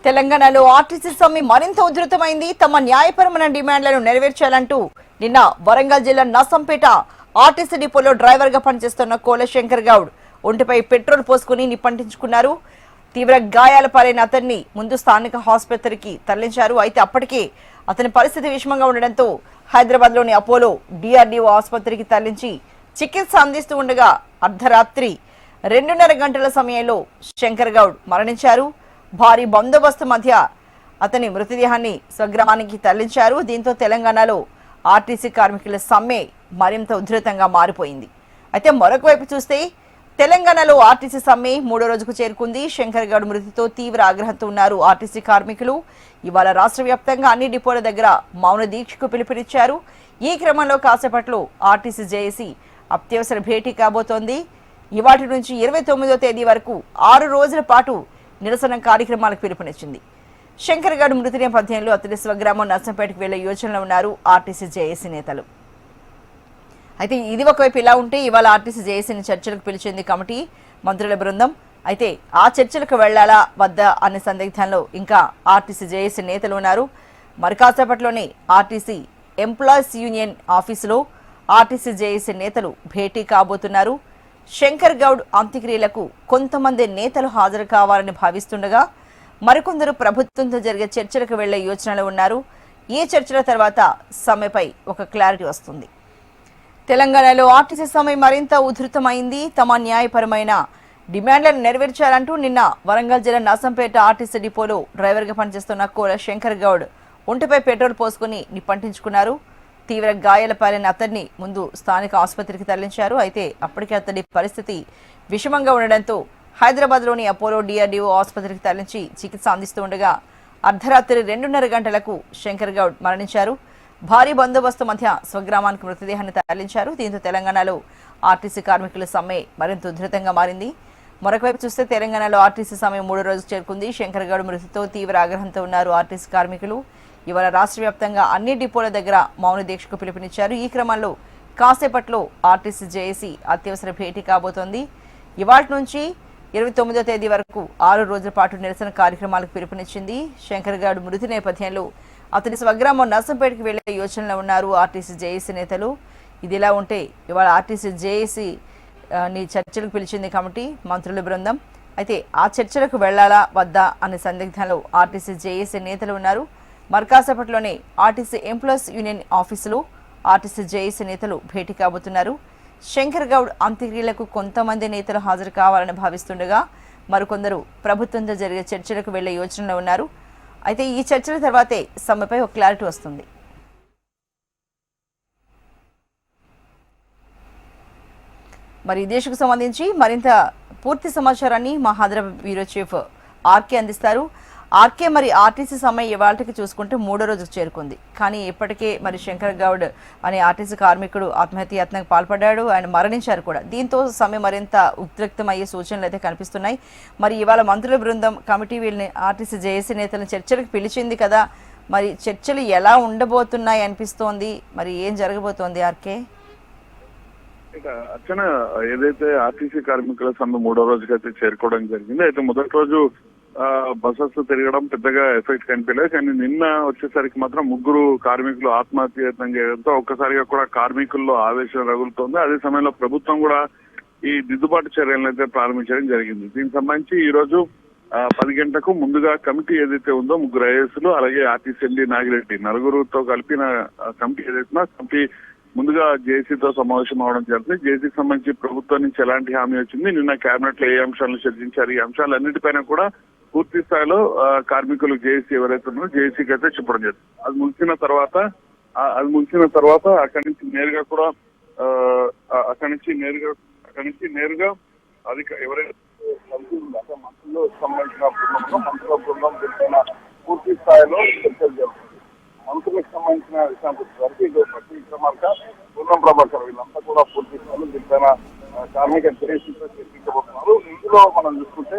తెలంగాణలో ఆర్టీసీ సమ్మె మరింత ఉధృతమైంది. తమ న్యాయపరమైన డిమాండ్లను నెరవేర్చాలంటూ నిన్న వరంగల్ జిల్లా నర్సంపేట ఆర్టీసీ డిపోలో డ్రైవర్ గా పనిచేస్తున్న కోలశంకర్ గౌడ్ ఒంటిపై పెట్రోల్ పోసుకుని నిప్పంటించుకున్నారు. తీవ్ర గాయాల పాలైన అతన్ని ముందు స్థానిక ఆసుపత్రికి తరలించారు. అయితే అప్పటికే అతని పరిస్థితి విషమంగా ఉండడంతో హైదరాబాద్ లోని అపోలో డిఆర్డీఓ ఆసుపత్రికి తరలించి చికిత్స అందిస్తూ ఉండగా అర్ధరాత్రి 2:30 గంటల సమయంలో శంకర్ గౌడ్ మరణించారు. భారీ బందోబస్తు మధ్య అతని మృతదేహాన్ని స్వగ్రామానికి తరలించారు. దీంతో తెలంగాణలో ఆర్టీసీ కార్మికుల సమ్మె మరింత ఉధృతంగా మారిపోయింది. అయితే మరొక వైపు చూస్తే తెలంగాణలో ఆర్టీసీ సమ్మె 3వ రోజుకు చేరుకుంది. శంకర్ గౌడ్ మృతితో తీవ్ర ఆగ్రహంతో ఉన్నారు ఆర్టీసీ కార్మికులు. ఇవాళ రాష్ట్ర వ్యాప్తంగా అన్ని డిపోల దగ్గర మౌన దీక్షకు పిలుపునిచ్చారు. ఈ క్రమంలో కాసేపట్లో ఆర్టీసీ జేఏసీ అత్యవసర భేటీ కాబోతోంది. ఇవాటి నుంచి 29వ తేదీ వరకు 6 రోజుల పాటు నిరసన కార్యక్రమాలకు పిలుపునిచ్చింది. శంకర్ గౌడ్ మృతి నేపథ్యంలో అతడి స్వగ్రామం నర్సంపేటకు వెళ్లే యోచనలో ఉన్నారు ఆర్టీసీ జేఏసీ నేతలు. అయితే ఇది ఒకవైపు ఇలా ఉంటే ఇవాళ ఆర్టీసీ జేఏసీని చర్చలకు పిలిచింది కమిటీ మంత్రుల బృందం. అయితే ఆ చర్చలకు వెళ్లాలా వద్దా అనే సందిగ్ధంలో ఇంకా ఆర్టీసీ జేఏసీ నేతలు ఉన్నారు. మరి కాసేపట్లోనే ఆర్టీసీ ఎంప్లాయీస్ యూనియన్ ఆఫీసులో ఆర్టీసీ జేఏసీ నేతలు భేటీ కాబోతున్నారు. శంకర్ గౌడ్ అంత్యక్రియలకు కొంతమంది నేతలు హాజరు కావాలని భావిస్తుండగా మరికొందరు ప్రభుత్వంతో జరిగే చర్చలకు వెళ్లే యోచనలో ఉన్నారు. ఈ చర్చల తర్వాత సమ్మెపై ఒక క్లారిటీ వస్తుంది. తెలంగాణలో ఆర్టీసీ సమ్మె మరింత ఉధృతమైంది. తమ న్యాయపరమైన డిమాండ్లను నెరవేర్చాలంటూ నిన్న వరంగల్ జిల్లా నర్సంపేట ఆర్టీసీ డిపోలో డ్రైవర్గా పనిచేస్తున్న కోలశంకర్ గౌడ్ ఒంటిపై పెట్రోల్ పోసుకుని నిప్పంటించుకున్నారు. తీవ్ర గాయాల పాలైన అతన్ని ముందు స్థానిక ఆసుపత్రికి తరలించారు. అయితే అప్పటికే అతడి పరిస్థితి విషమంగా ఉండడంతో హైదరాబాద్ లోని అపోలో డిఆర్డీఓ ఆసుపత్రికి తరలించి చికిత్స అందిస్తూ ఉండగా అర్ధరాత్రి 2:30 గంటలకు శంకర్ గౌడ్ మరణించారు. భారీ బందోబస్తు మధ్య స్వగ్రామానికి మృతదేహాన్ని తరలించారు. దీంతో తెలంగాణలో ఆర్టీసీ కార్మికుల సమ్మె మరింత ఉధృతంగా మారింది. మరొకవైపు చూస్తే తెలంగాణలో ఆర్టీసీ సమ్మె 3వ రోజుకు చేరుకుంది. శంకర్ గౌడ్ మృతితో తీవ్ర ఆగ్రహంతో ఉన్నారు ఆర్టీసీ కార్మికులు. ఇవాళ రాష్ట్ర వ్యాప్తంగా అన్ని డిపోల దగ్గర మౌన దీక్షకు పిలుపునిచ్చారు. ఈ క్రమంలో కాసేపట్లో ఆర్టీసీ జేఏసీ అత్యవసర భేటీ కాబోతోంది. ఇవాటి నుంచి 29వ తేదీ వరకు 6 రోజుల పాటు నిరసన కార్యక్రమాలకు పిలుపునిచ్చింది. శంకర్ గౌడ్ మృతి నేపథ్యంలో అతని స్వగ్రామం నర్సంపేటకు వెళ్లే యోచనలో ఉన్నారు ఆర్టీసీ జేఏసీ నేతలు. ఇదిలా ఉంటే ఇవాళ ఆర్టీసీ జేఏసీ ని చర్చలకు పిలిచింది కమిటీ మంత్రుల బృందం. అయితే ఆ చర్చలకు వెళ్లాలా వద్దా అనే సందిగ్ధంలో ఆర్టీసీ జేఏసీ నేతలు ఉన్నారు. మరికాసేపట్లోనే ఆర్టీసీ ఎంప్లాయీస్ యూనియన్ ఆఫీసులో ఆర్టీసీ జేఏసీ నేతలు భేటీ కాబోతున్నారు. శంకర్ గౌడ్ అంత్యక్రియలకు కొంతమంది నేతలు హాజరు కావాలని భావిస్తుండగా మరికొందరు ప్రభుత్వంతో జరిగే చర్చలకు వెళ్లే యోచనలో ఉన్నారు. అయితే ఈ చర్చల తర్వాతే సమ్మెపై ఒక క్లారిటీ వస్తుంది. మరి ఈ దేశకు సంబంధించి మరింత పూర్తి సమాచారాన్ని మా హైదరాబాద్ బ్యూరో చీఫ్ ఆర్కే అందిస్తారు. ఆర్కే, మరి ఆర్టీసీ సమ్మె ఇవాళకి చూసుకుంటే 3వ రోజుకు చేరుకుంది. కానీ ఇప్పటికే మరి శంకర్ గౌడ్ అనే ఆర్టీసీ కార్మికుడు ఆత్మహత్య యత్నానికి పాల్పడ్డాడు. ఆయన మరణించారు కూడా. దీంతో సమ్మె మరింత ఉద్రిక్తమయ్యే సూచనలు అయితే కనిపిస్తున్నాయి. మరి ఇవాళ మంత్రుల బృందం కమిటీ వీళ్ళని ఆర్టీసీ జేఏసీ నేతలను చర్చలకు పిలిచింది కదా, మరి చర్చలు ఎలా ఉండబోతున్నాయి అనిపిస్తోంది? మరి ఏం జరగబోతోంది ఆర్కే? అర్చన, ఏదైతే ఆర్టీసీ కార్మికుల సమ్మె 3వ రోజుకైతే చేరుకోవడం జరిగింది. అయితే మొదటి రోజు బస్సెస్ తిరగడం పెద్దగా ఎఫెక్ట్ కనిపించలేదు. కానీ నిన్న వచ్చేసరికి మాత్రం 3 కార్మికులు ఆత్మహత్య యత్నం చేయడంతో ఒక్కసారిగా కూడా కార్మికుల్లో ఆవేశం రగులుతోంది. అదే సమయంలో ప్రభుత్వం కూడా ఈ దిద్దుబాటు చర్యలను అయితే ప్రారంభించడం జరిగింది. దీనికి సంబంధించి ఈ రోజు 10 గంటలకు ముందుగా కమిటీ ఏదైతే ఉందో 3 ఐఏఎస్లు అలాగే ఆర్టీసీ ఎండీ నాగిరెడ్డి నలుగురుతో కలిపిన కమిటీ ఏదైతే కమిటీ ముందుగా జేఏసీతో సమావేశం అవడం జరిగింది. జేఏసీకి సంబంధించి ప్రభుత్వం నుంచి ఎలాంటి హామీ వచ్చింది, నిన్న కేబినెట్ లో ఏ అంశాలను చర్చించారు, ఈ అంశాలన్నిటిపైన కూడా పూర్తి స్థాయిలో కార్మికులు జేఏసీ ఎవరైతే ఉన్నారో జేఏసీకి అయితే చెప్పడం జరిగింది. అది ముగిసిన తర్వాత అక్కడి నుంచి నేరుగా అది ఎవరైతే మంత్రులు సంబంధించిన మంత్రుల బృందం దీనిపైన పూర్తి స్థాయిలో చర్చలు జరుగుతుంది. మంత్రులకు సంబంధించిన విషయానికి వచ్చేసరికి ఇది ప్రతి విక్రమార్క, పూర్ణం ప్రభాకర్ వీళ్ళంతా కూడా పూర్తి స్థాయిలో దీనిపైన కార్మిక జేఏసీతో చర్చించబోతున్నారు. ఇందులో మనం చూసుకుంటే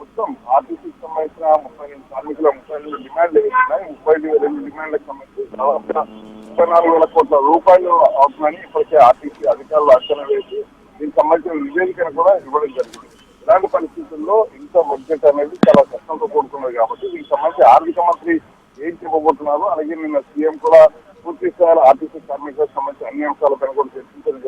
మొత్తం ఆర్టీసీకి సంబంధించిన 32 కార్మికుల 32 డిమాండ్లు ఉన్నాయి. 32 డిమాండ్లకు సంబంధించి 34,000 కోట్ల రూపాయలు అవుతుందని ఇప్పటికే ఆర్టీసీ అధికారులు అంచనా వేసి దీనికి సంబంధించిన నివేదికను కూడా ఇవ్వడం జరిగింది. ఇలాంటి పరిస్థితుల్లో ఇంకా ప్రభుత్వ బడ్జెట్ అనేది చాలా కష్టంతో కూడుకున్నది కాబట్టి దీనికి సంబంధించి ఆర్థిక మంత్రి ఏం చెప్పబోతున్నారు, అలాగే నిన్న సీఎం కూడా పూర్తి స్థాయిలో ఆర్టీసీ కార్మికులకు సంబంధించి అన్ని అంశాలపైన కూడా చర్చించడం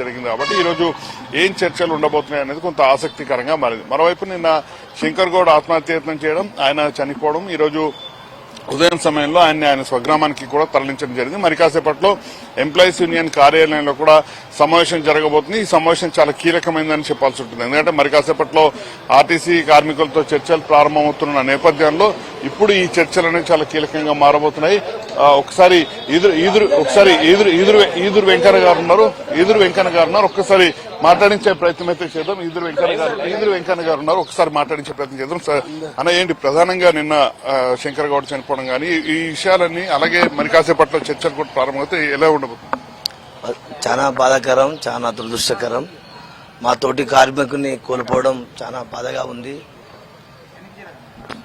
జరిగింది కాబట్టి ఈ రోజు ఏం చర్చలు ఉండబోతున్నాయి అనేది కొంత ఆసక్తికరంగా మారింది. మరోవైపు నిన్న శంకర్ గౌడ్ ఆత్మహత్యయత్నం చేయడం, ఆయన చనిపోవడం, ఈ రోజు ఉదయం సమయంలో ఆయన స్వగ్రామానికి కూడా తరలించడం జరిగింది. మరి కాసేపట్లో ఎంప్లాయీస్ యూనియన్ కార్యాలయంలో కూడా సమావేశం జరగబోతుంది. ఈ సమావేశం చాలా కీలకమైందని చెప్పాల్సి ఉంటుంది. ఎందుకంటే మరి కాసేపట్లో ఆర్టీసీ కార్మికులతో చర్చలు ప్రారంభమవుతున్న నేపథ్యంలో ఇప్పుడు ఈ చర్చలు అనేవి చాలా కీలకంగా మారబోతున్నాయి. ఒకసారి ఈదురు వెంకన్న గారు ఉన్నారు. ఒక్కసారి మాట్లాడించే ప్రయత్నం అయితే చేద్దాం. ఈదురు వెంకన్న గారు ఉన్నారు, ఒకసారి మాట్లాడించే ప్రయత్నం చేద్దాం. అన్న, ఏంటి ప్రధానంగా నిన్న శంకర్ గౌడ్ చనిపోవడం కానీ ఈ విషయాలన్నీ, అలాగే మరి కాసేపట్లో చర్చలు కూడా ప్రారంభమైతే ఎలా ఉండబోతుంది? చాలా బాధాకరం, చాలా దురదృష్టకరం. మా తోటి కార్మికుని కోల్పోవడం చాలా బాధగా ఉంది.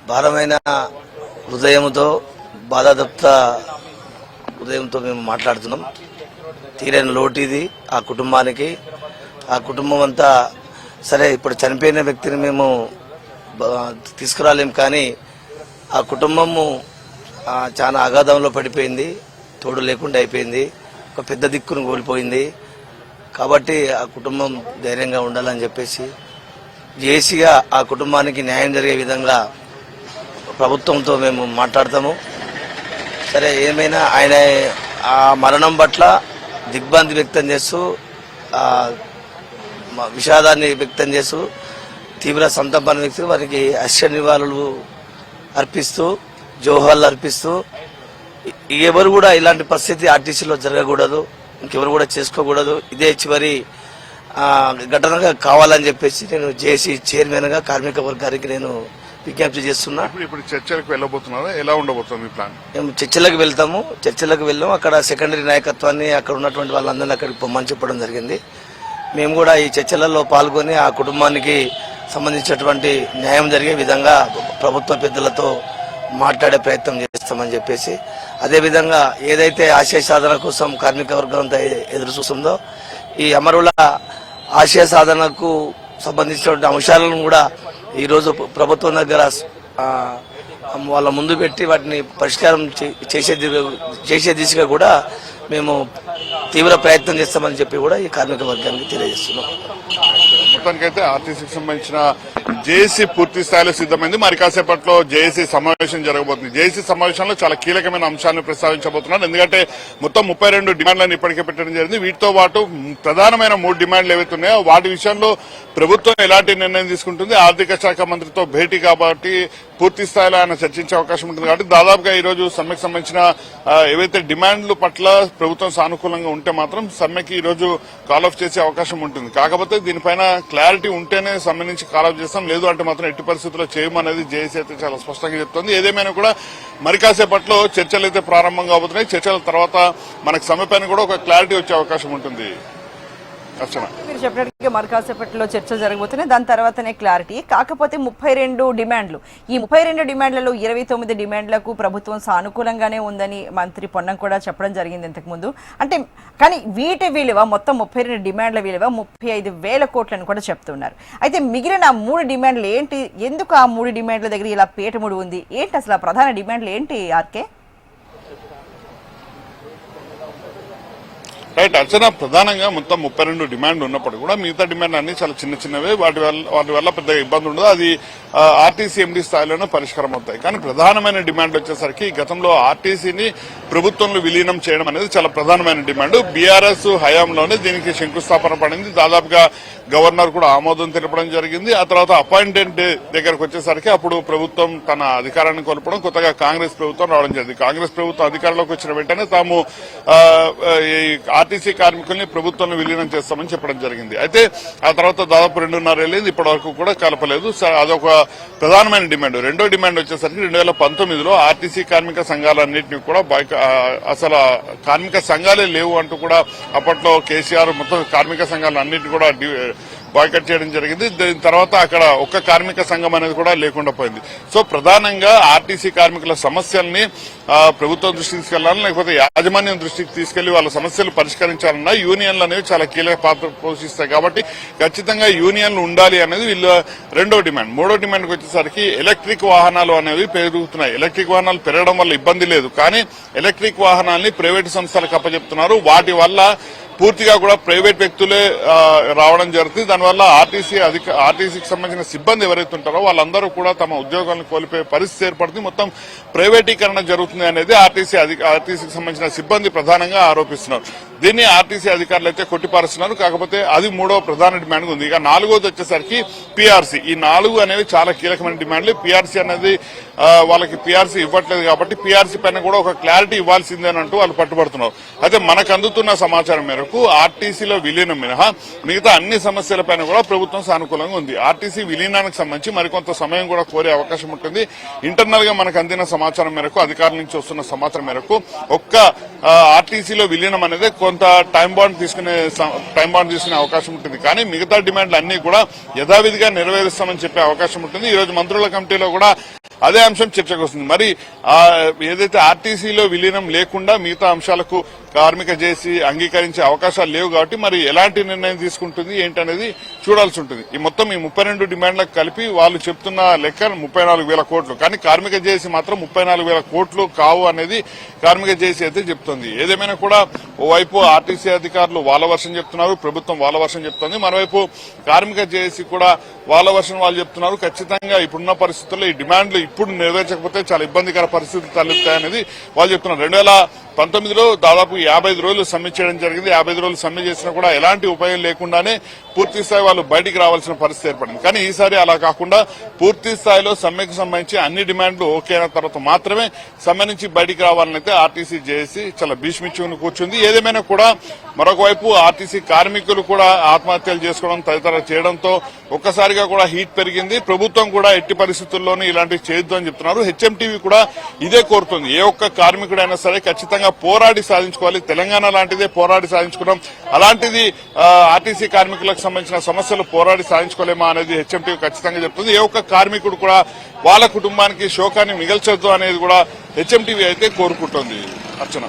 భారమైన హృదయంతో, బాధాదప్త హృదయంతో మేము మాట్లాడుతున్నాం. తీరని లోటు ఇది ఆ కుటుంబానికి. ఆ కుటుంబం అంతా సరే, ఇప్పుడు చనిపోయిన వ్యక్తిని మేము తీసుకురాలేం, కానీ ఆ కుటుంబము చాలా అగాధంలో పడిపోయింది, తోడు లేకుండా అయిపోయింది, ఒక పెద్ద దిక్కును కోల్పోయింది. కాబట్టి ఆ కుటుంబం ధైర్యంగా ఉండాలని చెప్పేసి జేసీగా ఆ కుటుంబానికి న్యాయం జరిగే విధంగా ప్రభుత్వంతో మేము మాట్లాడతాము. సరే, ఏమైనా ఆయన ఆ మరణం పట్ల దిగ్భ్రాంతి వ్యక్తం చేస్తూ, విషాదాన్ని వ్యక్తం చేస్తూ, తీవ్ర సంతాపాన్ని వ్యక్తం, వారికి అశ్వ నివాళులు అర్పిస్తూ, జోహార్లు అర్పిస్తూ, ఎవరు కూడా ఇలాంటి పరిస్థితి ఆర్టీసీలో జరగకూడదు, ఇంకెవరు కూడా చేసుకోకూడదు, ఇదే చివరి ఘటనగా కావాలని చెప్పేసి నేను జేసీ చైర్మన్ గా కార్మిక వర్గానికి నేను విజ్ఞప్తి చేస్తున్నా. ఇప్పుడు చర్చలకు వెళ్ళబోతున్నారా, ఎలా ఉండబోతుంది ప్లాన్? మేము చర్చలకు వెళ్ళాము. అక్కడ సెకండరీ నాయకత్వాన్ని, అక్కడ ఉన్నటువంటి వాళ్ళందరినీ అక్కడికి పొమ్మని చెప్పడం జరిగింది. మేము కూడా ఈ చర్చలలో పాల్గొని ఆ కుటుంబానికి సంబంధించినటువంటి న్యాయం జరిగే విధంగా ప్రభుత్వ పెద్దలతో మాట్లాడే ప్రయత్నం చేస్తామని చెప్పేసి, అదేవిధంగా ఏదైతే ఆశయ సాధన కోసం కార్మిక వర్గం అంతా ఎదురు చూస్తుందో, ఈ అమరుల ఆశయ సాధనకు సంబంధించినటువంటి అంశాలను కూడా ఈరోజు ప్రభుత్వం దగ్గర వాళ్ళ ముందు పెట్టి వాటిని పరిష్కారం చేసే దిశగా కూడా మేము తీవ్ర ప్రయత్నం చేస్తామని చెప్పి కూడా ఈ కార్మిక వర్గానికి తెలియజేస్తున్నాం. మొత్తానికైతే ఆర్టీసీకి సంబంధించిన జేఏసీ పూర్తి స్థాయిలో సిద్దమైంది. మరి కాసేపట్లో జేఏసీ సమావేశం జరగబోతుంది. జేఏసీ సమావేశంలో చాలా కీలకమైన అంశాలను ప్రస్తావించబోతున్నారు. ఎందుకంటే మొత్తం 32 డిమాండ్లను ఇప్పటికే పెట్టడం జరిగింది. వీటితో పాటు ప్రధానమైన 3 డిమాండ్లు ఏవైతే ఉన్నాయో వాటి విషయంలో ప్రభుత్వం ఎలాంటి నిర్ణయం తీసుకుంటుంది, ఆర్థిక శాఖ మంత్రితో భేటీ కాబట్టి పూర్తి స్థాయిలో ఆయన చర్చించే అవకాశం ఉంటుంది. కాబట్టి దాదాపుగా ఈ రోజు సమ్మెకు సంబంధించిన ఏవైతే డిమాండ్లు పట్ల ప్రభుత్వం సానుకూలంగా ఉంటే మాత్రం సమ్మెకి ఈ రోజు కాల్ ఆఫ్ చేసే అవకాశం ఉంటుంది. కాకపోతే దీనిపైన క్లారిటీ ఉంటేనే సమ్మె నుంచి కాల్ ఆఫ్ చేస్తాం, లేదు అంటే మాత్రం ఎట్టి పరిస్థితుల్లో చేయమనేది జేఏసీ అయితే చాలా స్పష్టంగా చెప్తోంది. ఏదేమైనా కూడా మరి కాసేపట్లో చర్చలు అయితే ప్రారంభం కాబోతున్నాయి. చర్చల తర్వాత మనకు సమ్మె పైన కూడా ఒక క్లారిటీ వచ్చే అవకాశం ఉంటుంది. మీరు చెప్పినట్టుగా మరి కాసేపట్లో చర్చలు జరగబోతున్నాయి, దాని తర్వాతనే క్లారిటీ. కాకపోతే 32 డిమాండ్లు, ఈ 32 డిమాండ్లలో 29 డిమాండ్లకు ప్రభుత్వం సానుకూలంగానే ఉందని మంత్రి పొన్నం కూడా చెప్పడం జరిగింది ఇంతకుముందు. అంటే కానీ వీటి విలువ, మొత్తం 32 డిమాండ్ల విలువ 35,000 కోట్లని కూడా చెప్తున్నారు. అయితే మిగిలిన 3 డిమాండ్లు ఏంటి, ఎందుకు ఆ 3 డిమాండ్ల దగ్గర ఇలా పేటముడు ఉంది, ఏంటి అసలు ఆ ప్రధాన డిమాండ్లు ఏంటి ఆర్కే? రైట్ అర్చన, ప్రధానంగా మొత్తం 32 డిమాండ్లు ఉన్నప్పుడు కూడా మిగతా డిమాండ్ అన్ని చాలా చిన్న చిన్నవే, వాటి వల్ల పెద్దగా ఇబ్బంది ఉండదు. అది ఆర్టీసీ ఎండీ స్థాయిలోనే పరిష్కారం అవుతాయి. కానీ ప్రధానమైన డిమాండ్ వచ్చేసరికి గతంలో ఆర్టీసీని ప్రభుత్వంలో విలీనం చేయడం అనేది చాలా ప్రధానమైన డిమాండ్. బీఆర్ఎస్ హయాంలోనే దీనికి శంకుస్థాపన పడింది. దాదాపుగా గవర్నర్ కూడా ఆమోదం తెలపడం జరిగింది. ఆ తర్వాత అపాయింట్మెంట్ దగ్గరకు వచ్చేసరికి అప్పుడు ప్రభుత్వం తన అధికారాన్ని కోల్పోవడం, కొత్తగా కాంగ్రెస్ ప్రభుత్వం రావడం జరిగింది. కాంగ్రెస్ ప్రభుత్వం అధికారంలోకి వచ్చిన వెంటనే తాము ఆర్టీసీ కార్మికుల్ని ప్రభుత్వంలో విలీనం చేస్తామని చెప్పడం జరిగింది. అయితే ఆ తర్వాత దాదాపు 2.5 ఏళ్ళైంది, ఇప్పటి వరకు కూడా కలపలేదు. అదొక ప్రధానమైన డిమాండ్. రెండో డిమాండ్ వచ్చేసరికి 2019లో ఆర్టీసీ కార్మిక సంఘాలన్నింటినీ కూడా అసలు కార్మిక సంఘాలే లేవు అంటూ కూడా అప్పట్లో కేసీఆర్ మొత్తం కార్మిక సంఘాలన్నింటినీ కూడా బాయ్కట్ చేయడం జరిగింది. దీని తర్వాత అక్కడ ఒక్క కార్మిక సంఘం అనేది కూడా లేకుండా పోయింది. సో ప్రధానంగా ఆర్టీసీ కార్మికుల సమస్యల్ని ప్రభుత్వం దృష్టికి తీసుకెళ్లాలని, లేకపోతే యాజమాన్యం దృష్టికి తీసుకెళ్లి వాళ్ళ సమస్యలు పరిష్కరించాలన్నా యూనియన్లు అనేవి చాలా కీలక పాత్ర పోషిస్తాయి. కాబట్టి ఖచ్చితంగా యూనియన్లు ఉండాలి అనేది వీళ్ళ రెండో డిమాండ్. మూడో డిమాండ్కి వచ్చేసరికి ఎలక్ట్రిక్ వాహనాలు అనేవి పెరుగుతున్నాయి. ఎలక్ట్రిక్ వాహనాలు పెరగడం వల్ల ఇబ్బంది లేదు, కానీ ఎలక్ట్రిక్ వాహనాల్ని ప్రైవేటు సంస్థలకు అప్పచెప్తున్నారు. వాటి వల్ల పూర్తిగా కూడా ప్రైవేట్ వ్యక్తులే రావడం జరుగుతుంది. దానివల్ల ఆర్టీసీకి సంబంధించిన సిబ్బంది ఎవరైతే ఉంటారో వాళ్ళందరూ కూడా తమ ఉద్యోగాలను కోల్పోయే పరిస్థితి ఏర్పడుతుంది. మొత్తం ప్రైవేటీకరణ జరుగుతుంది అనేది ఆర్టీసీకి సంబంధించిన సిబ్బంది ప్రధానంగా ఆరోపిస్తున్నారు. దీన్ని ఆర్టీసీ అధికారులు అయితే కొట్టిపారుస్తున్నారు. కాకపోతే అది మూడో ప్రధాన డిమాండ్ ఉంది. ఇక నాలుగోది వచ్చేసరికి పీఆర్సీ. ఈ 4 అనేవి చాలా కీలకమైన డిమాండ్లు. పీఆర్సీ అనేది వాళ్ళకి పీఆర్సీ ఇవ్వట్లేదు కాబట్టి పీఆర్సీ పైన కూడా ఒక క్లారిటీ ఇవ్వాల్సిందేనంటూ వాళ్ళు పట్టుబడుతున్నారు. అయితే మనకు అందుతున్న సమాచారం మేరకు ఆర్టీసీలో విలీనం మినహా మిగతా అన్ని సమస్యలపైన కూడా ప్రభుత్వం సానుకూలంగా ఉంది. ఆర్టీసీ విలీనానికి సంబంధించి మరికొంత సమయం కూడా కోరే అవకాశం ఉంటుంది. ఇంటర్నల్ గా మనకు అందిన సమాచారం మేరకు, అధికారుల నుంచి వస్తున్న సమాచారం మేరకు ఒక్క ఆర్టీసీలో విలీనం అనేది కొంత టైం బాండ్ తీసుకునే అవకాశం ఉంటుంది. కానీ మిగతా డిమాండ్లు అన్ని కూడా యథావిధిగా నెరవేరుస్తామని చెప్పే అవకాశం ఉంటుంది. ఈ రోజు మంత్రుల కమిటీలో కూడా అదే అంశం చర్చకు వస్తుంది. మరి ఏదైతే ఆర్టీసీలో విలీనం లేకుండా మిగతా అంశాలకు కార్మిక జేసీ అంగీకరించే అవకాశాలు లేవు కాబట్టి మరి ఎలాంటి నిర్ణయం తీసుకుంటుంది ఏంటనేది చూడాల్సి ఉంటుంది. ఈ మొత్తం ఈ 32 డిమాండ్లకు కలిపి వాళ్ళు చెప్తున్న లెక్క 34,000 కోట్లు. కానీ కార్మిక జేసీ మాత్రం 34,000 కోట్లు కావు అనేది కార్మిక జేసీ అయితే చెప్తుంది. ఏదేమైనా కూడా ఓవైపు ఆర్టీసీ అధికారులు వాళ్ళ వర్షం చెప్తున్నారు, ప్రభుత్వం వాళ్ళ వర్షం చెప్తుంది. మరోవైపు కార్మిక జేసీ కూడా వాళ్ళ వర్షం వాళ్ళు చెప్తున్నారు. ఖచ్చితంగా ఇప్పుడున్న పరిస్థితుల్లో ఈ డిమాండ్లు ఇప్పుడు నెరవేర్చకపోతే చాలా ఇబ్బందికర పరిస్థితులు తలెత్తాయనేది వాళ్ళు చెప్తున్నారు. 2019లో దాదాపు 55 రోజులు సమ్మె చేయడం జరిగింది. 55 రోజులు సమ్మె చేసినా కూడా ఎలాంటి ఉపయోగం లేకుండానే పూర్తి స్థాయి వాళ్ళు బయటికి రావాల్సిన పరిస్థితి ఏర్పడింది. కానీ ఈసారి అలా కాకుండా పూర్తి స్థాయిలో సమ్మెకు సంబంధించి అన్ని డిమాండ్లు ఓకే అయిన తర్వాత మాత్రమే సమ్మె నుంచి బయటికి రావాలని అయితే ఆర్టీసీ జేఏసీ చాలా భీష్మించుకుని కూర్చుంది. ఏదేమైనా కూడా మరొక వైపు ఆర్టీసీ కార్మికులు కూడా ఆత్మహత్యలు చేసుకోవడం తదితర చేయడంతో ఒక్కసారిగా కూడా హీట్ పెరిగింది. ప్రభుత్వం కూడా ఎట్టి పరిస్థితుల్లోనూ ఇలాంటివి చేయొద్దు అని చెప్తున్నారు. హెచ్ఎంటీవీ కూడా ఇదే కోరుతుంది. ఏ ఒక్క కార్మికుడైనా సరే ఖచ్చితంగా పోరాడి సాధించుకోవాలి. తెలంగాణ లాంటిదే పోరాడి సాధించుకున్నాం, అలాంటిది ఆర్టీసీ కార్మికులకు సంబంధించిన సమస్యలు పోరాడి సాధించుకోలేమా అనేది హెచ్ఎంటీవీ ఖచ్చితంగా చెప్తుంది. ఏ ఒక్క కార్మికుడు కూడా వాళ్ళ కుటుంబానికి శోకాన్ని మిగల్చొద్దు అనేది కూడా హెచ్ఎంటీవీ అయితే కోరుకుంటోంది. అర్చన.